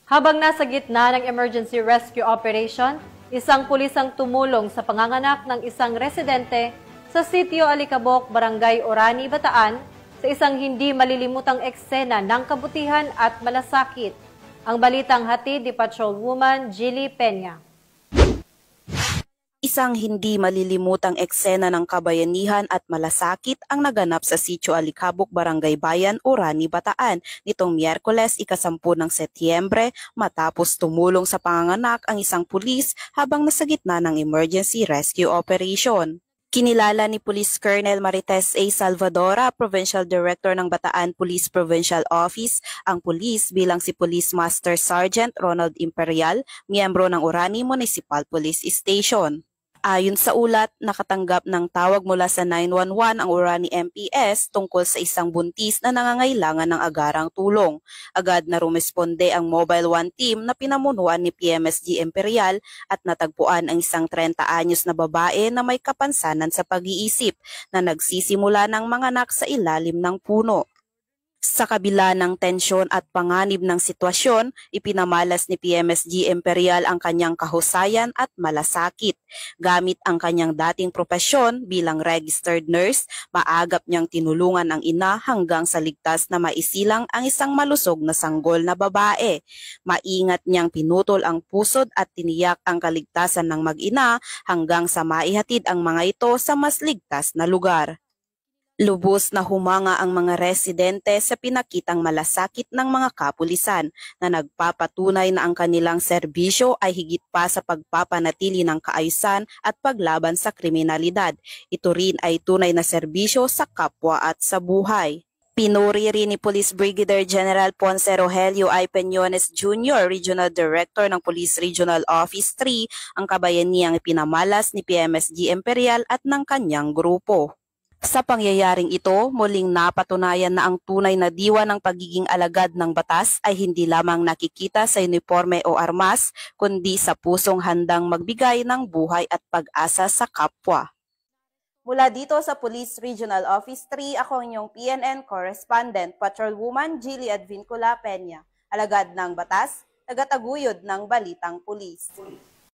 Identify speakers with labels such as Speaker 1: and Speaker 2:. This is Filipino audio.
Speaker 1: Habang nasa gitna ng emergency rescue operation, isang pulis ang tumulong sa panganganak ng isang residente sa Sitio Alicabok, Barangay Orani, Bataan sa isang hindi malilimutang eksena ng kabutihan at malasakit. Ang balitang hatid ni Patrolwoman Jilly Peña.
Speaker 2: Isang hindi malilimutang eksena ng kabayanihan at malasakit ang naganap sa Sitio Alicabok, Barangay Bayan, Orani, Bataan nitong Miyerkules, ika-10 ng Setyembre matapos tumulong sa panganganak ang isang pulis habang nasa gitna ng emergency rescue operation. Kinilala ni Police Colonel Marites A. Salvadora, Provincial Director ng Bataan Police Provincial Office, ang pulis bilang si Police Master Sergeant Ronald Imperial, miyembro ng Orani Municipal Police Station. Ayon sa ulat, nakatanggap ng tawag mula sa 911 ang Orani MPS tungkol sa isang buntis na nangangailangan ng agarang tulong. Agad na rumesponde ang Mobile 1 team na pinamunuan ni PMSG Imperial at natagpuan ang isang 30 anyos na babae na may kapansanan sa pag-iisip na nagsisimula ng manganak sa ilalim ng puno. Sa kabila ng tensyon at panganib ng sitwasyon, ipinamalas ni PMSG Imperial ang kanyang kahusayan at malasakit. Gamit ang kanyang dating propesyon bilang registered nurse, maagap niyang tinulungan ang ina hanggang sa ligtas na maisilang ang isang malusog na sanggol na babae. Maingat niyang pinutol ang pusod at tiniyak ang kaligtasan ng mag-ina hanggang sa maihatid ang mga ito sa mas ligtas na lugar. Lubos na humanga ang mga residente sa pinakitang malasakit ng mga kapulisan na nagpapatunay na ang kanilang serbisyo ay higit pa sa pagpapanatili ng kaayusan at paglaban sa kriminalidad. Ito rin ay tunay na serbisyo sa kapwa at sa buhay. Pinuri rin ni Police Brigadier General Ponce Rogelio I. Peñones Jr., Regional Director ng Police Regional Office 3, ang kabayanihang ipinamalas ni PMSG Imperial at ng kanyang grupo. Sa pangyayaring ito, muling napatunayan na ang tunay na diwa ng pagiging alagad ng batas ay hindi lamang nakikita sa uniforme o armas, kundi sa pusong handang magbigay ng buhay at pag-asa sa kapwa. Mula dito sa Police Regional Office 3, ako ang inyong PNN Correspondent, Patrolwoman Jilly Advincula Peña, alagad ng batas, tagataguyod ng Balitang Pulis.